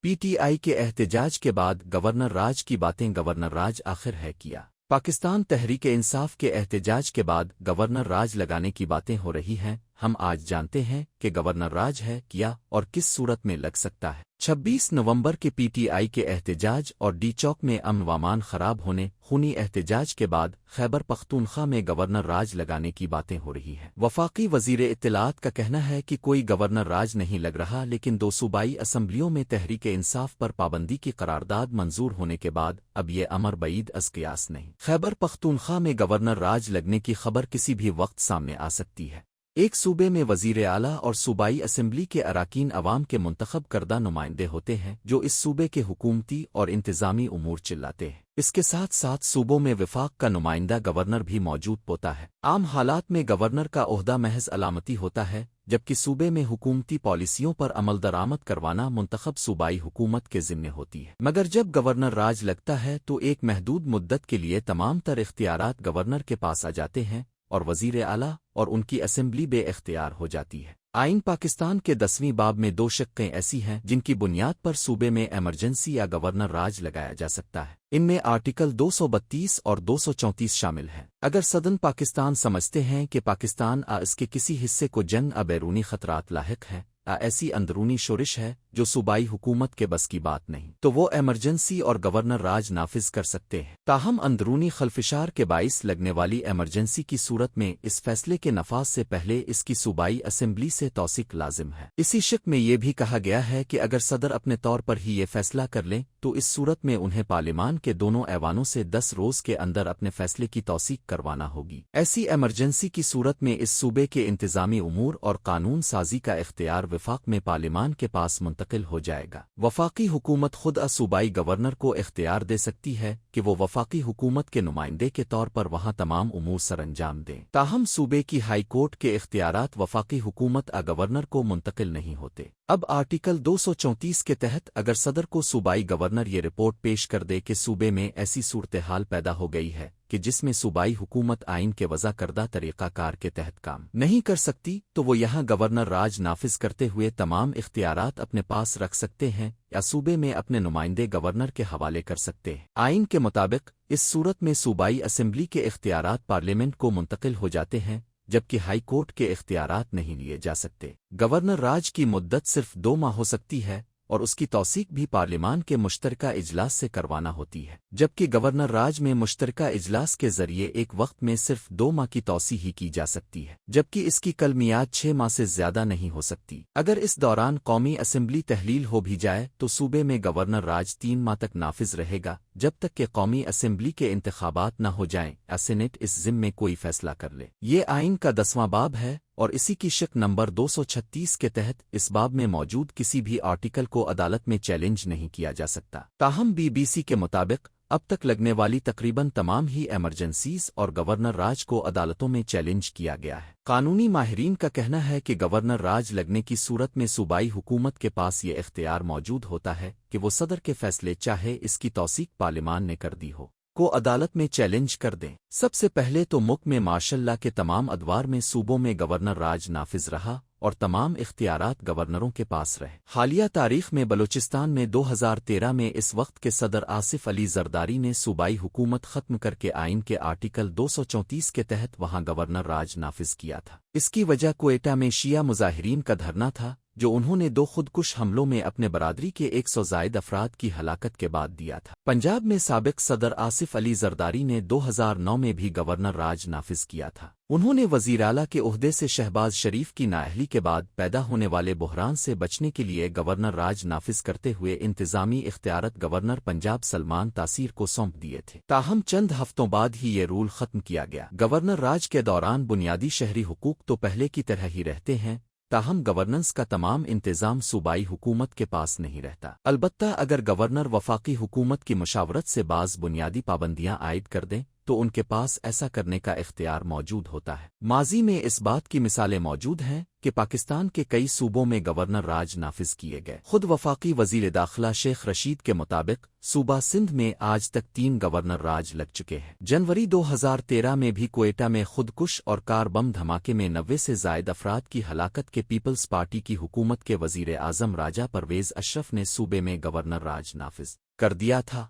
P T I کے احتجاج کے بعد گورنر راج کی باتیں گورنر راج آخر ہے کیا پاکستان تحریک انصاف کے احتجاج کے بعد گورنر راج لگانے کی باتیں ہو رہی ہیں ہم آج جانتے ہیں کہ گورنر راج ہے کیا اور کس صورت میں لگ سکتا ہے 26 نومبر کے پی ٹی آئی کے احتجاج اور ڈی چوک میں امن و امان خراب ہونے خونی احتجاج کے بعد خیبر پختونخوا میں گورنر راج لگانے کی باتیں ہو رہی ہیں وفاقی وزیر اطلاعات کا کہنا ہے کہ کوئی گورنر راج نہیں لگ رہا لیکن دو صوبائی اسمبلیوں میں تحریک انصاف پر پابندی کی قرارداد منظور ہونے کے بعد اب یہ امر بعید از قیاس نہیں خیبر پختونخوا میں گورنر راج لگنے کی خبر کسی بھی وقت سامنے آ سکتی ہے ایک صوبے میں وزیر اعلیٰ اور صوبائی اسمبلی کے اراکین عوام کے منتخب کردہ نمائندے ہوتے ہیں جو اس صوبے کے حکومتی اور انتظامی امور چلاتے ہیں اس کے ساتھ ساتھ صوبوں میں وفاق کا نمائندہ گورنر بھی موجود ہوتا ہے عام حالات میں گورنر کا عہدہ محض علامتی ہوتا ہے جبکہ صوبے میں حکومتی پالیسیوں پر عمل درآمد کروانا منتخب صوبائی حکومت کے ذمہ ہوتی ہے مگر جب گورنر راج لگتا ہے تو ایک محدود مدت کے لیے تمام تر اختیارات گورنر کے پاس آ جاتے ہیں اور وزیر اعلیٰ اور ان کی اسمبلی بے اختیار ہو جاتی ہے آئین پاکستان کے 10ویں باب میں 2 شقیں ایسی ہیں جن کی بنیاد پر صوبے میں ایمرجنسی یا گورنر راج لگایا جا سکتا ہے ان میں آرٹیکل 232 اور 234 شامل ہیں اگر صدر پاکستان سمجھتے ہیں کہ پاکستان اس کے کسی حصے کو جنگ بیرونی خطرات لاحق ہیں ایسی اندرونی شورش ہے جو صوبائی حکومت کے بس کی بات نہیں تو وہ ایمرجنسی اور گورنر راج نافذ کر سکتے ہیں تاہم اندرونی خلفشار کے باعث لگنے والی ایمرجنسی کی صورت میں اس فیصلے کے نفاذ سے پہلے اس کی صوبائی اسمبلی سے توثیق لازم ہے اسی شق میں یہ بھی کہا گیا ہے کہ اگر صدر اپنے طور پر ہی یہ فیصلہ کر لیں تو اس صورت میں انہیں پارلیمان کے دونوں ایوانوں سے 10 روز کے اندر اپنے فیصلے کی توثیق کروانا ہوگی ایسی ایمرجنسی کی صورت میں اس صوبے کے انتظامی امور اور قانون سازی کا اختیار وفاق میں پارلیمان کے پاس منتقل ہو جائے گا وفاقی حکومت خود صوبائی گورنر کو اختیار دے سکتی ہے کہ وہ وفاقی حکومت کے نمائندے کے طور پر وہاں تمام امور سر انجام دیں تاہم صوبے کی ہائی کورٹ کے اختیارات وفاقی حکومت گورنر کو منتقل نہیں ہوتے اب آرٹیکل 234 کے تحت اگر صدر کو صوبائی گورنر یہ رپورٹ پیش کر دے کہ صوبے میں ایسی صورتحال پیدا ہو گئی ہے کہ جس میں صوبائی حکومت آئین کے وضع کردہ طریقہ کار کے تحت کام نہیں کر سکتی تو وہ یہاں گورنر راج نافذ کرتے ہوئے تمام اختیارات اپنے پاس رکھ سکتے ہیں یا صوبے میں اپنے نمائندے گورنر کے حوالے کر سکتے ہیں آئین کے مطابق اس صورت میں صوبائی اسمبلی کے اختیارات پارلیمنٹ کو منتقل ہو جاتے ہیں جبکہ ہائی کورٹ کے اختیارات نہیں لیے جا سکتے گورنر راج کی مدت صرف 2 ماہ ہو سکتی ہے اور اس کی توثیق بھی پارلیمان کے مشترکہ اجلاس سے کروانا ہوتی ہے جبکہ گورنر راج میں مشترکہ اجلاس کے ذریعے ایک وقت میں صرف 2 ماہ کی توسیع ہی کی جا سکتی ہے جبکہ اس کی کل میعاد 6 ماہ سے زیادہ نہیں ہو سکتی اگر اس دوران قومی اسمبلی تحلیل ہو بھی جائے تو صوبے میں گورنر راج 3 ماہ تک نافذ رہے گا جب تک کہ قومی اسمبلی کے انتخابات نہ ہو جائیں یا سینٹ اس ضمن میں کوئی فیصلہ کر لے یہ آئین کا 10واں باب ہے اور اسی کی شق نمبر 236 کے تحت اس باب میں موجود کسی بھی آرٹیکل کو عدالت میں چیلنج نہیں کیا جا سکتا تاہم BBC کے مطابق اب تک لگنے والی تقریباً تمام ہی ایمرجنسیز اور گورنر راج کو عدالتوں میں چیلنج کیا گیا ہے قانونی ماہرین کا کہنا ہے کہ گورنر راج لگنے کی صورت میں صوبائی حکومت کے پاس یہ اختیار موجود ہوتا ہے کہ وہ صدر کے فیصلے چاہے اس کی توثیق پارلیمان نے کر دی ہو کو عدالت میں چیلنج کر دیں سب سے پہلے تو ملک میں ماشاء اللہ کے تمام ادوار میں صوبوں میں گورنر راج نافذ رہا اور تمام اختیارات گورنروں کے پاس رہے حالیہ تاریخ میں بلوچستان میں 2013 میں اس وقت کے صدر آصف علی زرداری نے صوبائی حکومت ختم کر کے آئین کے آرٹیکل 234 کے تحت وہاں گورنر راج نافذ کیا تھا اس کی وجہ کوئٹہ میں شیعہ مظاہرین کا دھرنا تھا جو انہوں نے 2 خودکش حملوں میں اپنے برادری کے 100 زائد افراد کی ہلاکت کے بعد دیا تھا پنجاب میں سابق صدر آصف علی زرداری نے 2009 میں بھی گورنر راج نافذ کیا تھا انہوں نے وزیر اعلیٰ کے عہدے سے شہباز شریف کی نااہلی کے بعد پیدا ہونے والے بحران سے بچنے کے لیے گورنر راج نافذ کرتے ہوئے انتظامی اختیارات گورنر پنجاب سلمان تاثیر کو سونپ دیے تھے تاہم چند ہفتوں بعد ہی یہ رول ختم کیا گیا گورنر راج کے دوران بنیادی شہری حقوق تو پہلے کی طرح ہی رہتے ہیں تاہم گورننس کا تمام انتظام صوبائی حکومت کے پاس نہیں رہتا البتہ اگر گورنر وفاقی حکومت کی مشاورت سے بعض بنیادی پابندیاں عائد کر دیں تو ان کے پاس ایسا کرنے کا اختیار موجود ہوتا ہے۔ ماضی میں اس بات کی مثالیں موجود ہیں کہ پاکستان کے کئی صوبوں میں گورنر راج نافذ کیے گئے۔ خود وفاقی وزیر داخلہ شیخ رشید کے مطابق صوبہ سندھ میں آج تک 3 گورنر راج لگ چکے ہیں۔ جنوری 2013 میں بھی کوئٹہ میں خودکش اور کار بم دھماکے میں 90 سے زائد افراد کی ہلاکت کے پیپلز پارٹی کی حکومت کے وزیر اعظم راجہ پرویز اشرف نے صوبے میں گورنر راج نافذ کر دیا تھا۔